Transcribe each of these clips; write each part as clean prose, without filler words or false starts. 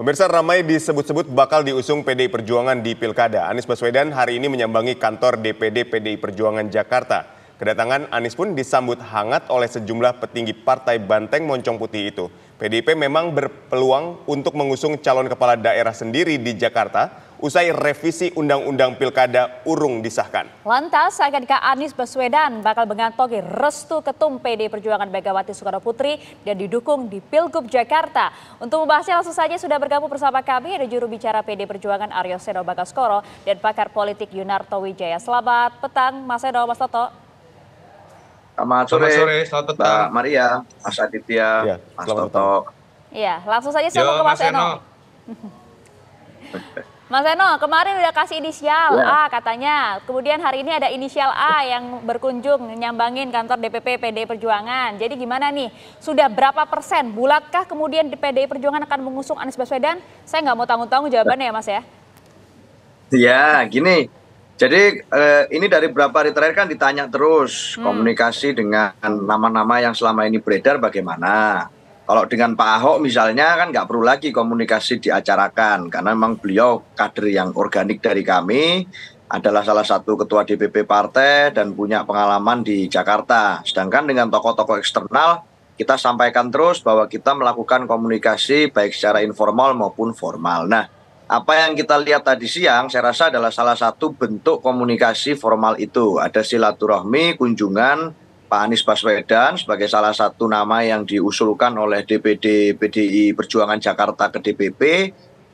Pemirsa, ramai disebut-sebut bakal diusung PDI Perjuangan di Pilkada. Anies Baswedan hari ini menyambangi kantor DPD PDI Perjuangan Jakarta. Kedatangan Anies pun disambut hangat oleh sejumlah petinggi partai Banteng Moncong Putih itu. PDIP memang berpeluang untuk mengusung calon kepala daerah sendiri di Jakarta usai revisi Undang-Undang Pilkada urung disahkan. Lantas, akankah Anies Baswedan bakal mengantongi restu Ketum PDI Perjuangan Megawati Soekarnoputri dan didukung di Pilgub Jakarta? Untuk membahasnya langsung saja sudah bergabung bersama kami ada juru bicara PDI Perjuangan Aryo Seno Bagaskoro dan pakar politik Yunarto Wijaya. Selamat petang, Mas Seno, Mas Toto. Selamat sore, Mbak Maria, Mas Aditya, Mas Toto. Iya, langsung saja saya mau ke Mas Seno. Mas Seno, kemarin udah kasih inisial A katanya, kemudian hari ini ada inisial A yang berkunjung nyambangin kantor DPP PDI Perjuangan. Jadi gimana nih, sudah berapa persen, bulatkah kemudian di PDI Perjuangan akan mengusung Anies Baswedan? Saya nggak mau tanggung-tanggung jawabannya ya Mas ya. Ya, gini, jadi ini dari beberapa hari terakhir kan ditanya terus komunikasi dengan nama-nama yang selama ini beredar bagaimana. Kalau dengan Pak Ahok misalnya kan nggak perlu lagi komunikasi diacarakan karena memang beliau kader yang organik dari kami, adalah salah satu ketua DPP partai dan punya pengalaman di Jakarta. Sedangkan dengan tokoh-tokoh eksternal kita sampaikan terus bahwa kita melakukan komunikasi baik secara informal maupun formal. Nah, apa yang kita lihat tadi siang saya rasa adalah salah satu bentuk komunikasi formal itu. Ada silaturahmi, kunjungan Pak Anies Baswedan sebagai salah satu nama yang diusulkan oleh DPD PDI Perjuangan Jakarta ke DPP,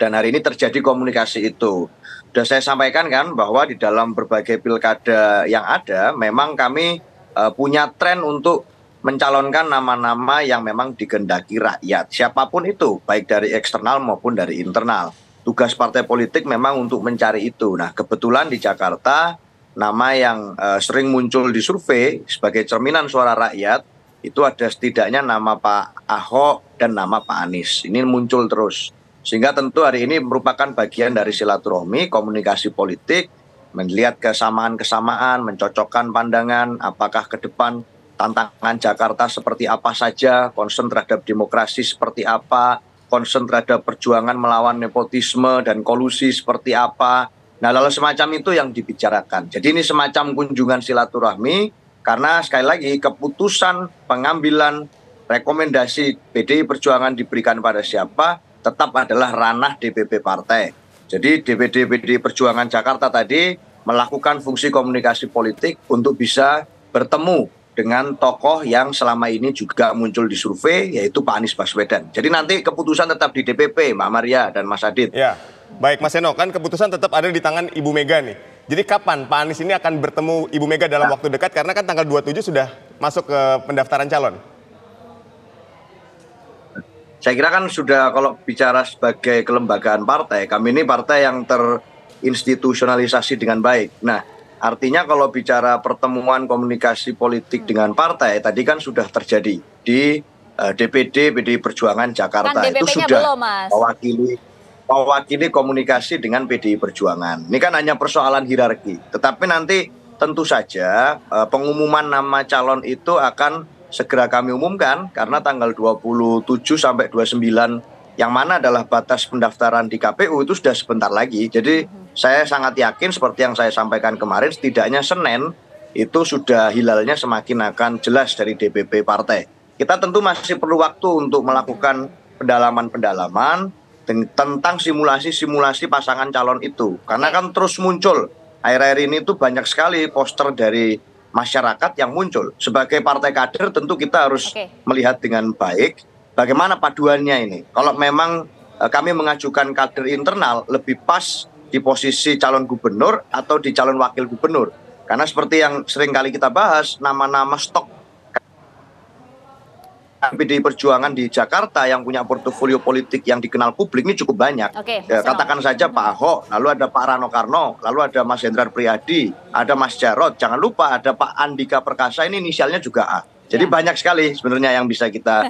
dan hari ini terjadi komunikasi itu. Sudah saya sampaikan kan bahwa di dalam berbagai pilkada yang ada memang kami punya tren untuk mencalonkan nama-nama yang memang digendaki rakyat, siapapun itu, baik dari eksternal maupun dari internal. Tugas partai politik memang untuk mencari itu. Nah, kebetulan di Jakarta nama yang sering muncul di survei sebagai cerminan suara rakyat itu ada setidaknya nama Pak Ahok dan nama Pak Anies. Ini muncul terus. Sehingga tentu hari ini merupakan bagian dari silaturahmi, komunikasi politik, melihat kesamaan-kesamaan, mencocokkan pandangan, apakah ke depan tantangan Jakarta seperti apa saja, concern terhadap demokrasi seperti apa, concern terhadap perjuangan melawan nepotisme dan kolusi seperti apa. Nah, lalu semacam itu yang dibicarakan. Jadi ini semacam kunjungan silaturahmi karena sekali lagi keputusan pengambilan rekomendasi PDI Perjuangan diberikan pada siapa tetap adalah ranah DPP partai. Jadi DPD PDI Perjuangan Jakarta tadi melakukan fungsi komunikasi politik untuk bisa bertemu dengan tokoh yang selama ini juga muncul di survei, yaitu Pak Anies Baswedan. Jadi nanti keputusan tetap di DPP, Mbak Maria dan Mas Adit. Ya, baik Mas Seno, kan keputusan tetap ada di tangan Ibu Mega nih. Jadi kapan Pak Anies ini akan bertemu Ibu Mega dalam waktu dekat? Karena kan tanggal 27 sudah masuk ke pendaftaran calon. Saya kira kan sudah, kalau bicara sebagai kelembagaan partai, kami ini partai yang terinstitusionalisasi dengan baik. Nah, artinya kalau bicara pertemuan komunikasi politik dengan partai, tadi kan sudah terjadi di DPD PDI Perjuangan Jakarta. Kan itu sudah belum, Mas. mewakili komunikasi dengan PDI Perjuangan. Ini kan hanya persoalan hierarki. Tetapi nanti tentu saja pengumuman nama calon itu akan segera kami umumkan karena tanggal 27 sampai 29 yang mana adalah batas pendaftaran di KPU itu sudah sebentar lagi. Jadi saya sangat yakin seperti yang saya sampaikan kemarin, setidaknya Senin itu sudah hilalnya semakin akan jelas dari DPP partai. Kita tentu masih perlu waktu untuk melakukan pendalaman-pendalaman tentang simulasi-simulasi pasangan calon itu. Karena kan terus muncul, akhir-akhir ini tuh banyak sekali poster dari masyarakat yang muncul. Sebagai partai kader tentu kita harus melihat dengan baik bagaimana paduannya ini. Kalau memang kami mengajukan kader internal, lebih pas di posisi calon gubernur atau di calon wakil gubernur. Karena seperti yang sering kali kita bahas, nama-nama stok PDI Perjuangan di Jakarta yang punya portofolio politik yang dikenal publik ini cukup banyak. Katakan saja Pak Ahok, lalu ada Pak Rano Karno, lalu ada Mas Hendrar Priyadi, ada Mas Jarod, jangan lupa ada Pak Andika Perkasa, ini inisialnya juga A. Jadi banyak sekali sebenarnya yang bisa kita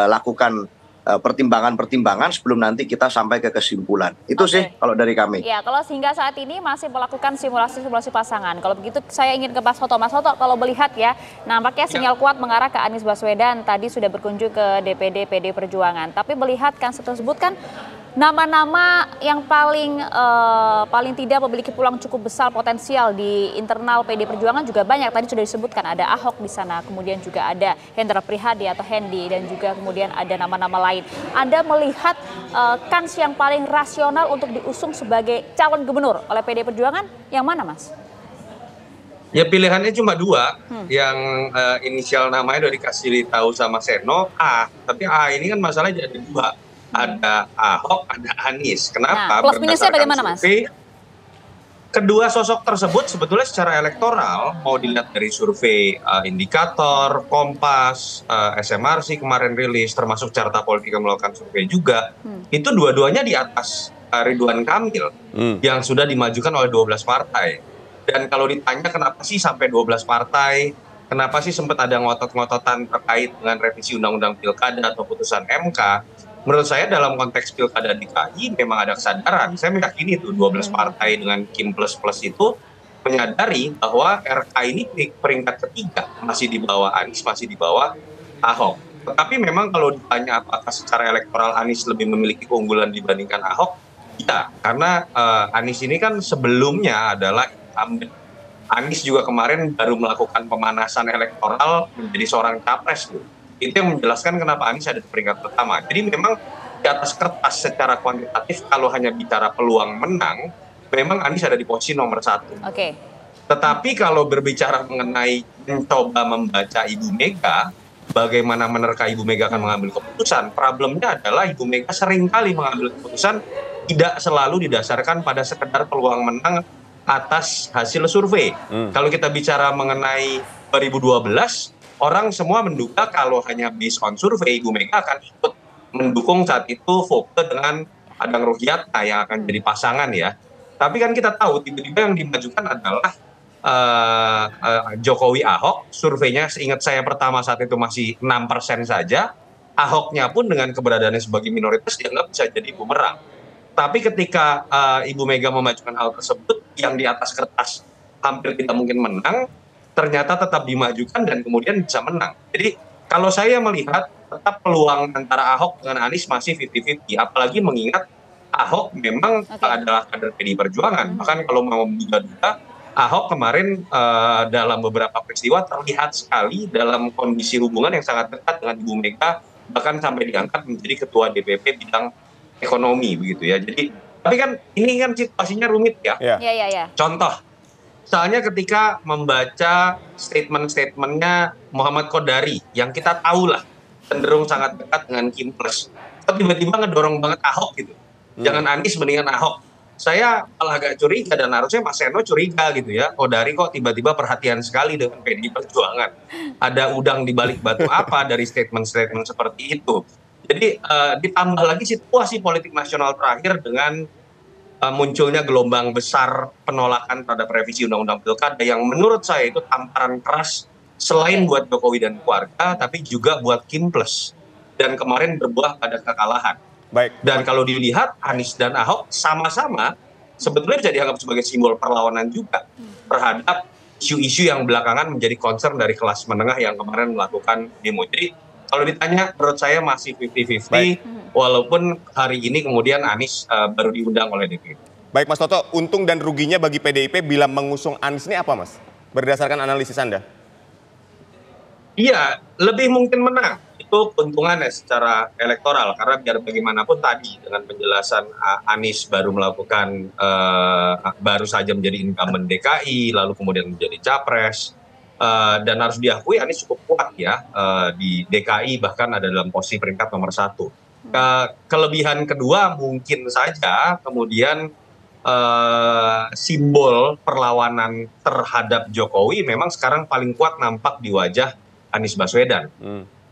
lakukan pertimbangan-pertimbangan sebelum nanti kita sampai ke kesimpulan. Itu sih kalau dari kami. Ya, kalau sehingga saat ini masih melakukan simulasi-simulasi pasangan. Kalau begitu saya ingin ke Mas Soto. Mas Soto, kalau melihat ya, nampaknya sinyal kuat mengarah ke Anies Baswedan. Tadi sudah berkunjung ke DPD PDI Perjuangan. Tapi melihat kan tersebut kan Nama-nama yang paling tidak memiliki peluang cukup besar potensial di internal PD Perjuangan juga banyak. Tadi sudah disebutkan ada Ahok di sana, kemudian juga ada Hendra Prihadi atau Hendi, dan juga kemudian ada nama-nama lain. Anda melihat kans yang paling rasional untuk diusung sebagai calon gubernur oleh PD Perjuangan yang mana, Mas? Ya pilihannya cuma dua, yang inisial namanya udah dikasih tahu sama Seno, A. Tapi A ini kan masalahnya jadi dua. Ada Ahok, ada Anies. Kenapa? Nah, plus minusnya bagaimana, Mas? Kedua sosok tersebut sebetulnya secara elektoral, mau dilihat dari survei Indikator, Kompas, SMRC kemarin rilis, termasuk Carta Politika melakukan survei juga, itu dua-duanya di atas Ridwan Kamil yang sudah dimajukan oleh 12 partai. Dan kalau ditanya kenapa sih sampai 12 partai, kenapa sih sempat ada ngotot-ngototan terkait dengan revisi Undang-Undang Pilkada atau putusan MK, menurut saya dalam konteks Pilkada DKI memang ada kesadaran. Saya meyakini itu 12 partai dengan Kim plus itu menyadari bahwa RK ini peringkat ketiga, masih di bawah Anies, masih di bawah Ahok. Tetapi memang kalau ditanya apakah secara elektoral Anies lebih memiliki keunggulan dibandingkan Ahok, tidak. Karena Anies ini kan sebelumnya adalah incumbent. Anies juga kemarin baru melakukan pemanasan elektoral menjadi seorang capres, Bu. Itu yang menjelaskan kenapa Anies ada di peringkat pertama. Jadi memang di atas kertas secara kuantitatif kalau hanya bicara peluang menang, memang Anies ada di posisi nomor 1. Oke. Tetapi kalau berbicara mengenai mencoba membaca Ibu Mega, bagaimana menerka Ibu Mega akan mengambil keputusan, problemnya adalah Ibu Mega seringkali mengambil keputusan tidak selalu didasarkan pada sekedar peluang menang atas hasil survei. Kalau kita bicara mengenai 2012, orang semua menduga kalau hanya based on survei, Ibu Mega akan ikut mendukung saat itu Voke dengan Adang Ruhyatna yang akan jadi pasangan ya. Tapi kan kita tahu tiba-tiba yang dimajukan adalah Jokowi Ahok. Surveinya seingat saya pertama saat itu masih 6% saja. Ahoknya pun dengan keberadaannya sebagai minoritas dianggap bisa jadi bumerang. Tapi ketika Ibu Mega memajukan hal tersebut yang di atas kertas hampir tidak mungkin menang, ternyata tetap dimajukan dan kemudian bisa menang. Jadi kalau saya melihat tetap peluang antara Ahok dengan Anies masih 50-50. Apalagi mengingat Ahok memang adalah kader PDI Perjuangan. Bahkan kalau mau menduga-duga, Ahok kemarin dalam beberapa peristiwa terlihat sekali dalam kondisi hubungan yang sangat dekat dengan Ibu Mega, bahkan sampai diangkat menjadi ketua DPP bidang ekonomi begitu ya. Jadi tapi kan ini kan situasinya rumit ya. Contoh, misalnya ketika membaca statement-statementnya Muhammad Kodari yang kita tahu lah cenderung sangat dekat dengan Kim Plus, tiba-tiba ngedorong banget Ahok gitu. Jangan Anies mendingan Ahok. Saya malah agak curiga dan harusnya Mas Seno curiga gitu ya. Kodari kok tiba-tiba perhatian sekali dengan PDI Perjuangan. Ada udang di balik batu apa dari statement-statement seperti itu. Jadi ditambah lagi situasi politik nasional terakhir dengan munculnya gelombang besar penolakan terhadap revisi Undang-Undang Pilkada yang menurut saya itu tamparan keras selain buat Jokowi dan keluarga, tapi juga buat Kim Plus. Dan kemarin berbuah pada kekalahan. Baik. Dan kalau dilihat Anies dan Ahok sama-sama sebetulnya bisa dianggap sebagai simbol perlawanan juga terhadap isu-isu yang belakangan menjadi concern dari kelas menengah yang kemarin melakukan demo. Jadi kalau ditanya menurut saya masih 50-50, walaupun hari ini kemudian Anies baru diundang oleh DPP. Baik Mas Toto, untung dan ruginya bagi PDIP bila mengusung Anies ini apa Mas? Berdasarkan analisis Anda. Iya, lebih mungkin menang. Itu keuntungannya secara elektoral. Karena biar bagaimanapun tadi dengan penjelasan Anies baru melakukan, baru saja menjadi incumbent DKI, lalu kemudian menjadi capres. Dan harus diakui Anies cukup kuat ya di DKI, bahkan ada dalam posisi peringkat nomor 1. Kelebihan kedua mungkin saja kemudian simbol perlawanan terhadap Jokowi memang sekarang paling kuat nampak di wajah Anies Baswedan.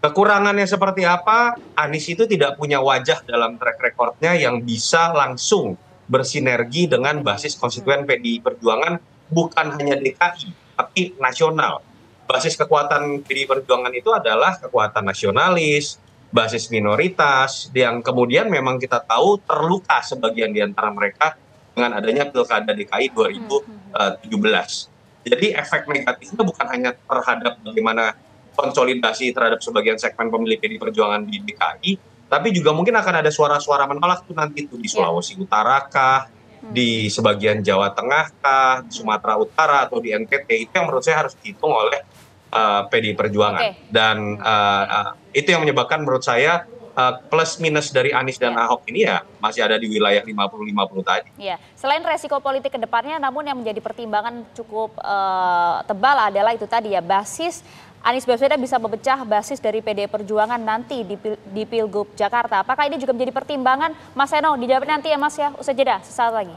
Kekurangannya seperti apa? Anies itu tidak punya wajah dalam track recordnya yang bisa langsung bersinergi dengan basis konstituen PDI Perjuangan, bukan hanya DKI tapi nasional. Basis kekuatan PDI Perjuangan itu adalah kekuatan nasionalis, basis minoritas, yang kemudian memang kita tahu terluka sebagian di antara mereka dengan adanya Pilkada DKI 2017. Jadi efek negatifnya bukan hanya terhadap bagaimana konsolidasi terhadap sebagian segmen pemilih PDI Perjuangan di DKI, Tapi juga mungkin akan ada suara-suara menolak tuh nanti tuh di Sulawesi Utara kah, di sebagian Jawa Tengah kah, di Sumatera Utara atau di NTT. Itu yang menurut saya harus dihitung oleh PDI Perjuangan. Dan itu yang menyebabkan menurut saya plus minus dari Anies dan Ahok ini ya masih ada di wilayah 50-50 tadi. Ya, selain resiko politik ke depannya, namun yang menjadi pertimbangan cukup tebal adalah itu tadi ya, basis Anies Baswedan bisa memecah basis dari PDI Perjuangan nanti di Pilgub Jakarta. Apakah ini juga menjadi pertimbangan? Mas Eno, dijawab nanti ya Mas ya, usai jeda sesaat lagi.